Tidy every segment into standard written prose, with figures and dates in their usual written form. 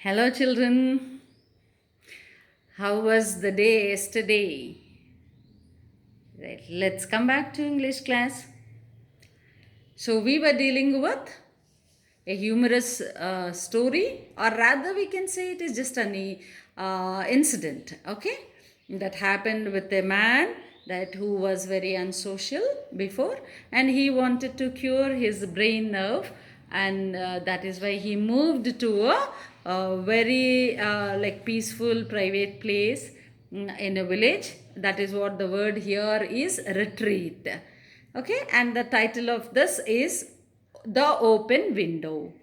Hello, children. How was the day yesterday? Right, let's come back to English class. So, we were dealing with a humorous story, or rather, we can say it is just an incident, okay, that happened with a man that who was very unsocial before, and he wanted to cure his brain nerve, and that is why he moved to a very like peaceful private place in a village. That is what the word here is, retreat. Okay, and the title of this is The Open Window.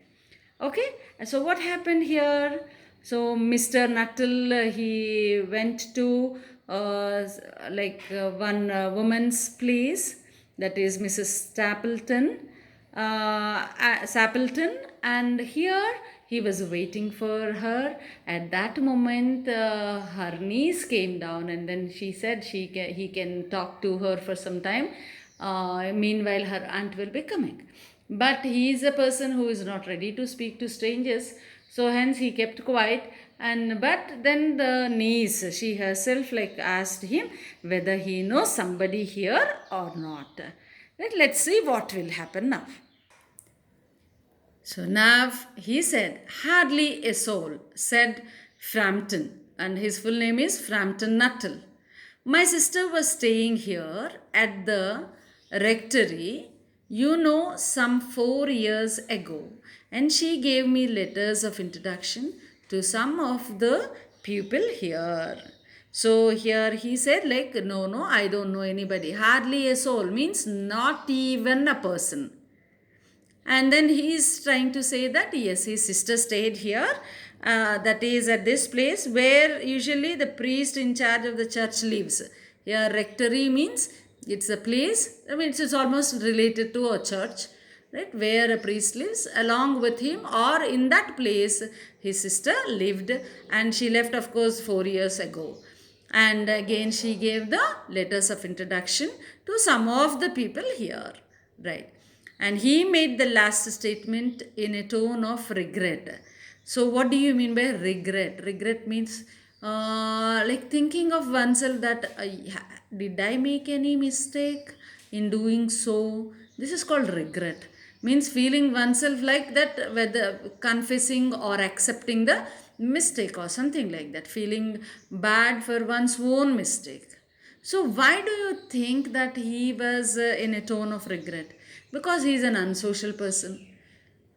Okay, so what happened here? So Mr. Nuttall, he went to one woman's place, that is Mrs. Stapleton, and here he was waiting for her. At that moment, her niece came down, and then she said he can talk to her for some time. Meanwhile, her aunt will be coming. But he is a person who is not ready to speak to strangers, so hence he kept quiet. And but then the niece, she herself like asked him whether he knows somebody here or not. Let's see what will happen now. So now he said, hardly a soul, said Frampton, and his full name is Frampton Nuttall. My sister was staying here at the rectory, some 4 years ago, and she gave me letters of introduction to some of the people here. So here he said, like, no, I don't know anybody. Hardly a soul means not even a person. And then he is trying to say that yes, his sister stayed here, that is at this place where usually the priest in charge of the church lives. Here rectory means it's a place, I mean it's almost related to a church, right, where a priest lives. Along with him or in that place his sister lived, and she left of course 4 years ago. And again she gave the letters of introduction to some of the people here, right. And he made the last statement in a tone of regret. So, what do you mean by regret? Regret means like thinking of oneself that did I make any mistake in doing so? This is called regret. Means feeling oneself like that, whether confessing or accepting the mistake or something like that, feeling bad for one's own mistake. So, why do you think that he was in a tone of regret? Because he is an unsocial person.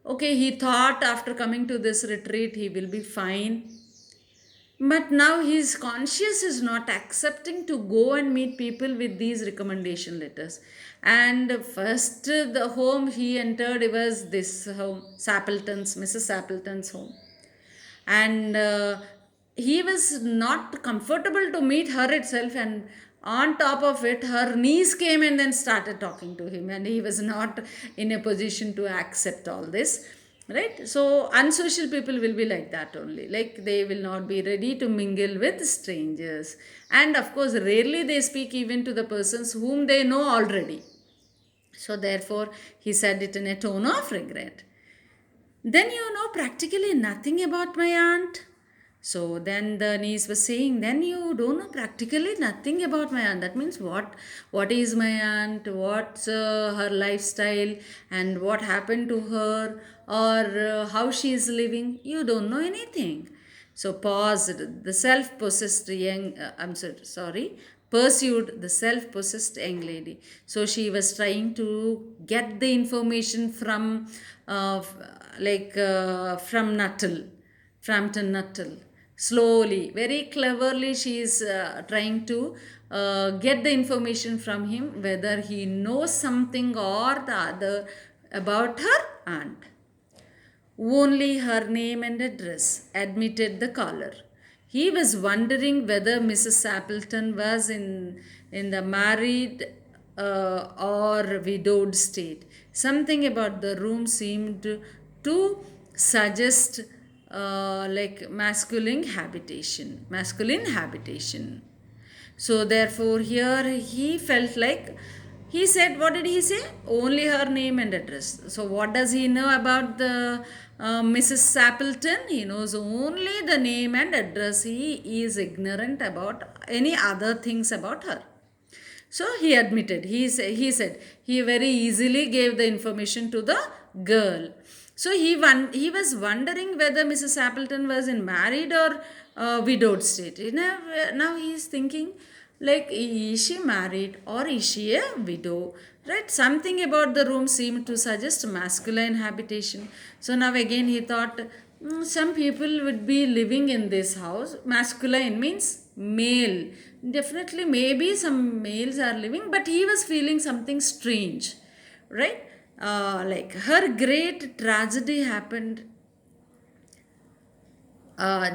Okay, he thought after coming to this retreat he will be fine. But now his conscience is not accepting to go and meet people with these recommendation letters. And first, the home he entered was this home, Mrs. Sappleton's home. And he was not comfortable to meet her itself, and on top of it her niece came and then started talking to him, and he was not in a position to accept all this, right. So unsocial people will be like that only, like they will not be ready to mingle with strangers, and of course rarely they speak even to the persons whom they know already. So therefore he said it in a tone of regret. Then you know practically nothing about my aunt. So then the niece was saying, then you don't know practically nothing about my aunt. That means what? What is my aunt? What's her lifestyle? And what happened to her? Or how she is living? You don't know anything. So paused. The self-possessed young, pursued the self-possessed young lady. So she was trying to get the information from, from Nuttall, Frampton Nuttall. Slowly, very cleverly, she is trying to get the information from him whether he knows something or the other about her aunt. Only her name and address, admitted the caller. He was wondering whether Mrs. Appleton was in the married or widowed state. Something about the room seemed to suggest like masculine habitation. Masculine habitation. So therefore, here he felt like He said, what did he say? Only her name and address. So, what does he know about the Mrs. Sappleton? He knows only the name and address. He is ignorant about any other things about her. So he admitted, he said, he very easily gave the information to the girl. So he was wondering whether Mrs. Appleton was in married or widowed state. Now he is thinking, like, is she married or is she a widow? Right? Something about the room seemed to suggest masculine habitation. So now again he thought, some people would be living in this house. Masculine means male. Definitely, maybe some males are living, but he was feeling something strange, right? Like her great tragedy happened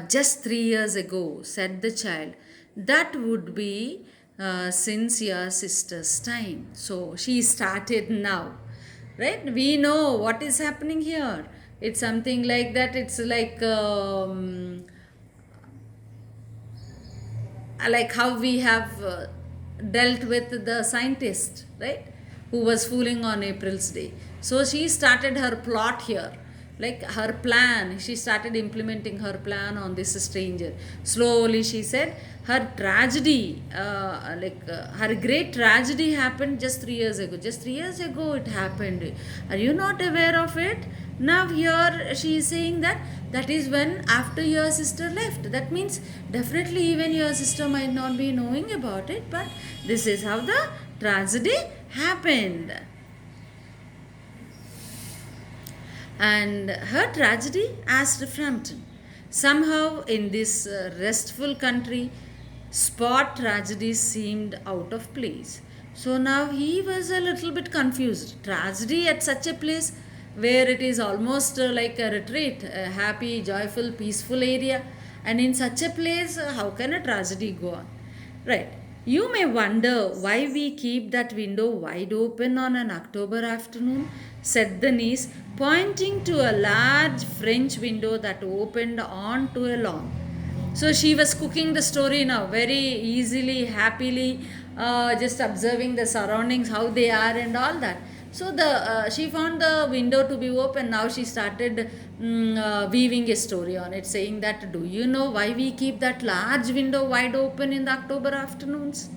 just 3 years ago, said the child. That would be since your sister's time. So she started now, right? We know what is happening here. It's something like that. It's like how we have dealt with the scientist, right, who was fooling on April's day. So she started her plot here, like her plan. She started implementing her plan on this stranger. Slowly, she said, her tragedy, her great tragedy happened just 3 years ago. Just 3 years ago, it happened. Are you not aware of it? Now here she is saying that that is when after your sister left. That means definitely even your sister might not be knowing about it, but this is how the tragedy happened. And her tragedy, asked Frampton. Somehow in this restful country, spot tragedies seemed out of place. So now he was a little bit confused. Tragedy at such a place where it is almost like a retreat, a happy, joyful, peaceful area. And in such a place, how can a tragedy go on? Right. You may wonder why we keep that window wide open on an October afternoon, said the niece, pointing to a large French window that opened onto a lawn. So she was cooking the story now very easily, happily, just observing the surroundings, how they are, and all that. So the she found the window to be open. Now she started weaving a story on it, saying that, do you know why we keep that large window wide open in the October afternoons?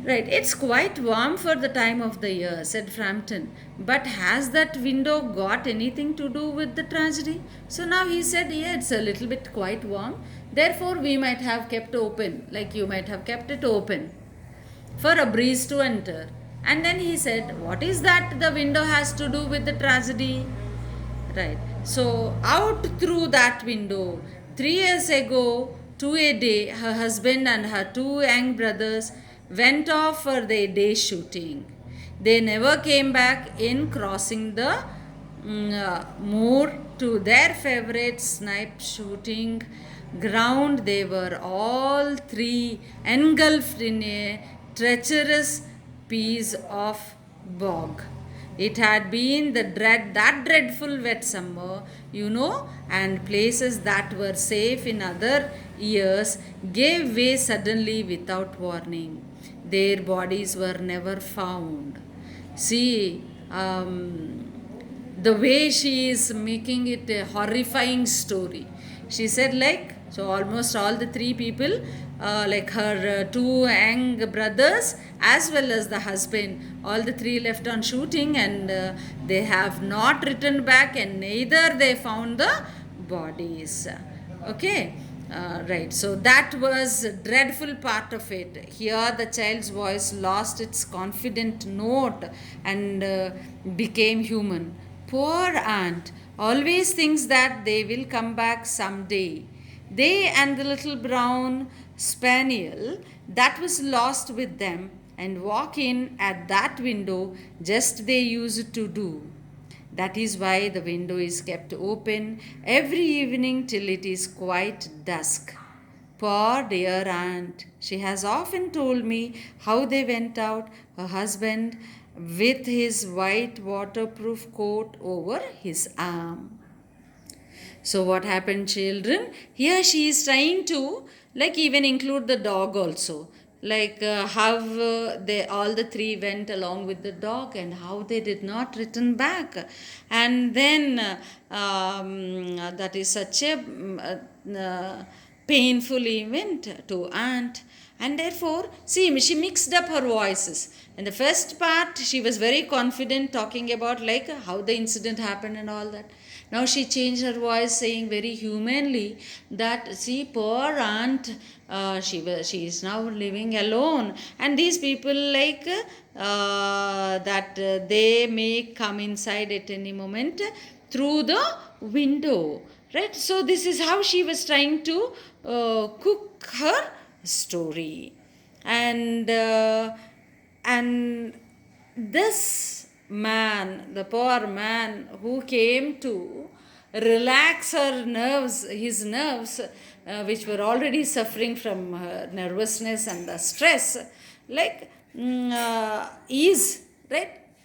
Right, it's quite warm for the time of the year, said Frampton. But has that window got anything to do with the tragedy? So now he said, yeah, it's a little bit quite warm. Therefore, we might have kept open, like you might have kept it open for a breeze to enter. And then he said, what is that the window has to do with the tragedy? Right. So, out through that window, 3 years ago, to a day, her husband and her two young brothers went off for their day shooting. They never came back in crossing the moor to their favorite snipe shooting ground. They were all three engulfed in a treacherous piece of bog. It had been that dreadful wet summer, and places that were safe in other years gave way suddenly without warning. Their bodies were never found. See, the way she is making it a horrifying story. She said, like, so almost all the three people, like her two young brothers as well as the husband, all the three left on shooting, and they have not returned back, and neither they found the bodies. Okay. Right, so that was a dreadful part of it. Here, the child's voice lost its confident note and became human. Poor aunt always thinks that they will come back someday. They and the little brown spaniel that was lost with them and walk in at that window just they used to do. That is why the window is kept open every evening till it is quite dusk. Poor dear aunt, she has often told me how they went out, her husband with his white waterproof coat over his arm. So, what happened, children? Here she is trying to, like, even include the dog also. like how they all the three went along with the dog and how they did not return back. And then that is such a painful event to aunt. And therefore, see, she mixed up her voices. In the first part, she was very confident talking about like how the incident happened and all that. Now she changed her voice, saying very humanly that, see, poor aunt, she is now living alone, and these people like that they may come inside at any moment through the window, right? So this is how she was trying to cook her story. And uh, and this man, the poor man who came to relax her nerves, his nerves, which were already suffering from nervousness and the stress, like is right.